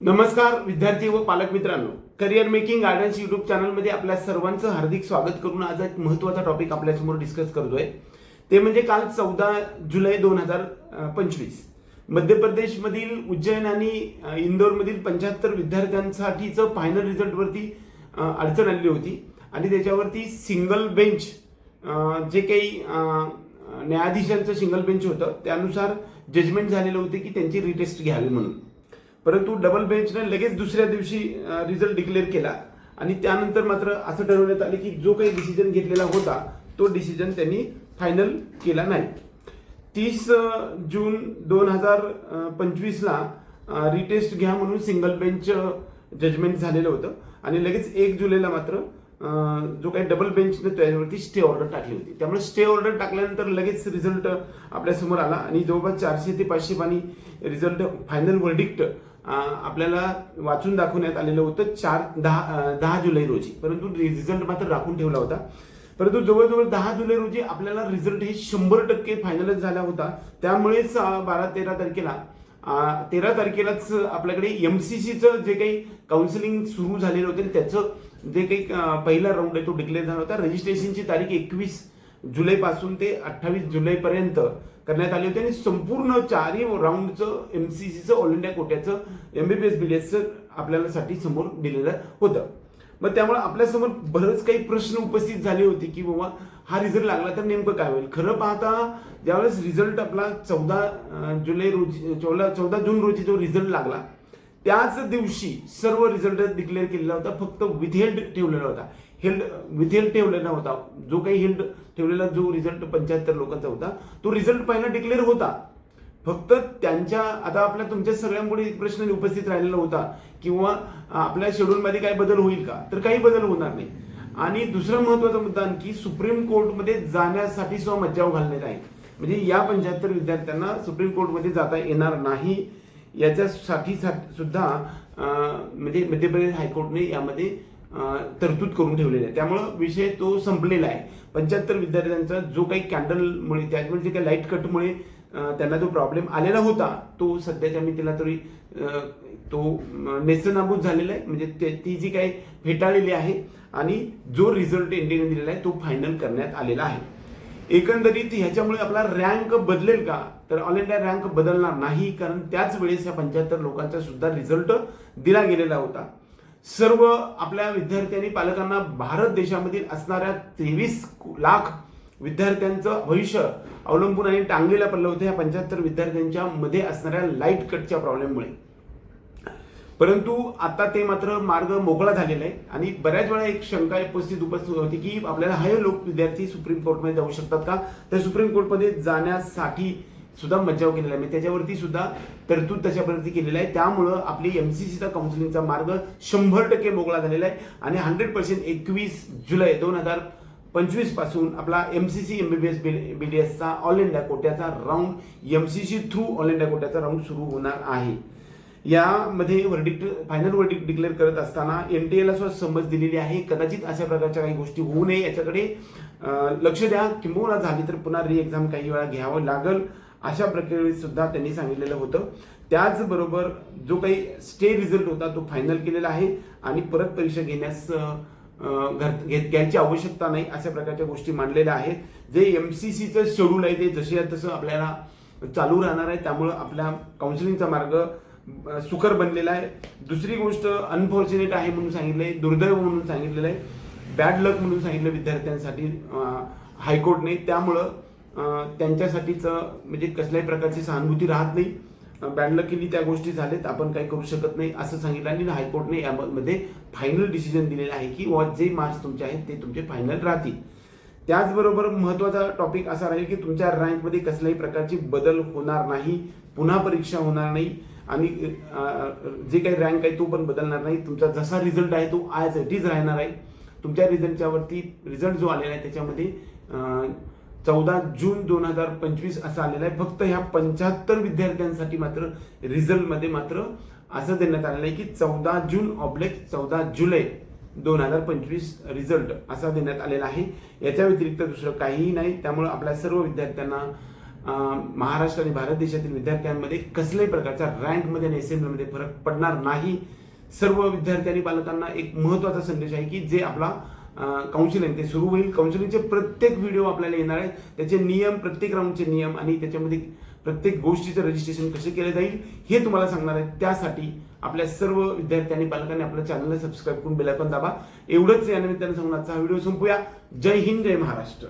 नमस्कार विद्यार्थी व पालक मित्रांनो, करिअर मेकिंग गायडन्स यूट्यूब चॅनलमध्ये आपल्या सर्वांचं हार्दिक स्वागत करून आज एक महत्त्वाचा टॉपिक आपल्यासमोर डिस्कस करतोय. ते म्हणजे काल 14 जुलै 2025 मध्य प्रदेशमधील उज्जैन आणि इंदोरमधील 75 विद्यार्थ्यांसाठीचं फायनल रिझल्टवरती अडचण आलेली होती आणि त्याच्यावरती सिंगल बेंच जे काही न्यायाधीशांचं सिंगल बेंच होतं त्यानुसार जजमेंट झालेलं होतं की त्यांची रिटेस्ट घ्यावी म्हणून. परंतु डबल बेंचने लगेच दुसऱ्या दिवशी रिझल्ट डिक्लेअर केला आणि त्यानंतर मात्र असं ठरवण्यात आले की जो काही डिसिजन घेतलेला होता तो डिसिजन त्यांनी फायनल केला नाही. 30 जून 2025 ला रिटेस्ट घ्या म्हणून सिंगल बेंच जजमेंट झालेलं होतं आणि लगेच 1 जुलैला मात्र जो काही डबल बेंचने त्याच्यावरती स्टे ऑर्डर टाकली होती. त्यामुळे स्टे ऑर्डर टाकल्यानंतर लगेच रिझल्ट आपल्यासमोर आला आणि जवळपास 400 ते 500 पानी रिझल्ट फायनल वर्डिक्ट आपल्याला वाचून दाखवण्यात आलेलं होतं 10 जुलै रोजी. परंतु रिझल्ट मात्र राखून ठेवला होता. परंतु जवळजवळ 10 जुलै रोजी आपल्याला रिझल्ट हे 100% फायनलच झाला होता. त्यामुळेच 12-13 तारखेला 13 तारखेलाच आपल्याकडे MCCचं जे काही काउन्सिलिंग सुरू झालेलं होतं त्याचं जे काही पहिला राऊंड आहे तो डिक्लेअर झाला होता. रजिस्ट्रेशनची तारीख 21 जुलैपासून ते 28 जुलैपर्यंत करण्यात आली होती आणि संपूर्ण 4ही राऊंडचं MCCचं ऑल इंडिया कोट्याचं MBBS BDSचं आपल्याला साठी समोर दिलेलं होतं. मग त्यामुळे आपल्यासमोर बरेच काही प्रश्न उपस्थित झाले होते की बाबा हा रिझल्ट लागला तर नेमकं काय होईल. खरं पाहता ज्यावेळेस रिझल्ट आपला 14 जून रोजी जो रिझल्ट लागला त्याच दिवशी सर्व रिझल्ट डिक्लेअर केलेला होता. फक्त विथहेल्ड ठेवलेला होता. विथहेल्ड ठेवलेला होता. जो काही हेल्ड ठेवलेला जो रिझल्ट 75 लोकांचा होता तो रिझल्ट पहिला डिक्लेअर होता. फक्त त्यांच्या आता आपल्या तुमच्या सगळ्यांपुढे एक प्रश्न उपस्थित राहिलेला होता किंवा आपल्या शेड्यूलमध्ये काय बदल होईल का, तर काही बदल होणार नाही. आणि दुसरा महत्वाचा मुद्दा आणखी सुप्रीम कोर्टमध्ये जाण्यासाठी सुद्धा मज्जाव घालण्यात आहे. म्हणजे या 75 विद्यार्थ्यांना सुप्रीम कोर्टमध्ये जाता येणार नाही याच्यासाठी सुद्धा म्हणजे मध्य प्रदेश हायकोर्टने यामध्ये तरतूद करून ठेवलेली आहे. त्यामुळं विषय तो संपलेला आहे. 75 विद्यार्थ्यांचा जो काही कॅन्डलमुळे त्याच्यामुळे जे काही लाईट कटमुळे त्यांना जो प्रॉब्लेम आलेला होता तो सध्याच्या मितीला तरी तो नेस्तनाबूत झालेला आहे. म्हणजे ती जी काही फेटाळलेली आहे आणि जो रिझल्ट इंडियाने दिलेला आहे तो फायनल करण्यात आलेला आहे. एकंदरीत ह्याच्यामुळे आपला रँक बदलेल का, तर ऑल इंडिया रँक बदलणार नाही. कारण त्याच वेळेस या 75 लोकांचा सुद्धा रिझल्ट दिला गेलेला होता. सर्व आपल्या विद्यार्थ्यांनी पालकांना भारत देशामधील असणाऱ्या 23 लाख विद्यार्थ्यांचं भविष्य अवलंबून आणि टांगलेलं पडलं होतं या 75 विद्यार्थ्यांच्या मध्ये असणाऱ्या लाईट कटच्या प्रॉब्लेममुळे. परंतु आता ते मात्र मार्ग मोकळा झालेला आहे आणि बऱ्याच वेळा एक शंका उपस्थित होती की आपल्याला हे लोक विद्यार्थी सुप्रीम कोर्टमध्ये जाऊ शकतात का, तर सुप्रीम कोर्टमध्ये जाण्यासाठी सुद्धा मज्जाव केलेला आहे. त्याच्यावरती सुद्धा तरतूद तशापर्यंत केलेला आहे. त्यामुळं आपली MCCचा काउन्सिलिंगचा मार्ग 100% मोकळा झालेला आहे आणि 100% 21 जुलै 2025 पासून आपला MCC MBBS BDSचा ऑल इंडिया कोट्याचा round MCC through all India कोट्याचा राऊंड सुरू होणार आहे. यामध्ये फायनल वर्डिक्ट डिक्लेअर करत असताना NTA सुद्धा समज दिलेली आहे. कदाचित अशा प्रकारच्या काही गोष्टी होऊ नये याच्याकडे लक्ष द्या. किंबहुना झाली तर पुन्हा री एक्झाम काही वेळा घ्यावं लागल अशा प्रकारे सुद्धा त्यांनी सांगितलेलं होतं. त्याचबरोबर जो काही स्टे रिझल्ट होता तो फायनल केलेला आहे आणि परत परीक्षा घेण्यास घ्यायची आवश्यकता नाही अशा प्रकारच्या गोष्टी मांडलेल्या आहेत. जे MCCचं शेड्यूल आहे ते जसे तसं आपल्याला चालू राहणार आहे. त्यामुळं आपल्या काउन्सिलिंगचा मार्ग सुकर बनलेला आहे. दुसरी गोष्ट अनफॉर्च्युनेट आहे म्हणून सांगितलंय, दुर्दैव म्हणून सांगितलेलं आहे, बॅड लक म्हणून सांगितलं विद्यार्थ्यांसाठी हायकोर्टने. त्यामुळं त्यांच्यासाठीच म्हणजे कसल्याही प्रकारची सहानुभूती राहत नाही. बॅड लकीली त्या गोष्टी झाल्यात, आपण काही करू शकत नाही असं सांगितलं आणि हायकोर्टने यामध्ये फायनल डिसिजन दिलेलं आहे की जे मार्क्स तुमचे आहेत ते तुमचे फायनल राहतील. त्याचबरोबर महत्त्वाचा टॉपिक असा राहील की तुमच्या रँकमध्ये कसल्याही प्रकारची बदल होणार नाही, पुन्हा परीक्षा होणार नाही आणि जे काही रँक आहे तो पण बदलणार नाही. तुमचा जसा रिझल्ट आहे तो ॲज इट इज राहणार आहे. तुमच्या रिझल्टच्यावरती रिझल्ट जो आलेला आहे त्याच्यामध्ये 14 जून 2025 असा आलेला आहे. फक्त ह्या 75 विद्यार्थ्यांसाठी मात्र रिझल्टमध्ये मात्र असं देण्यात आलेलं आहे की 14 जून / 14 जुलै 2025 रिझल्ट असा देण्यात आलेला आहे. याच्या व्यतिरिक्त दुसरं काहीही नाही. त्यामुळे आपल्या सर्व विद्यार्थ्यांना महाराष्ट्र आणि भारत देशातील विद्यार्थ्यांमध्ये कसल्याही प्रकारचा रँकमध्ये आणि असेंब्लीमध्ये फरक पडणार नाही. सर्व विद्यार्थी आणि पालकांना एक महत्त्वाचा संदेश आहे की जे आपला काउन्सिलिंग ते सुरू होईल. काउन्सिलिंगचे प्रत्येक व्हिडिओ आपल्याला येणार आहेत, त्याचे नियम, प्रत्येक राऊंडचे नियम आणि त्याच्यामध्ये प्रत्येक गोष्टीचं रजिस्ट्रेशन कसे केले जाईल हे तुम्हाला सांगणार आहे. त्यासाठी आपल्या सर्व विद्यार्थी आणि पालकांनी आपल्या चॅनलला सबस्क्राईब करून बेल आयकॉन दाबा. एवढंच या निमित्ताने सांगून आजचा हा व्हिडिओ संपूया. जय हिंद, जय महाराष्ट्र.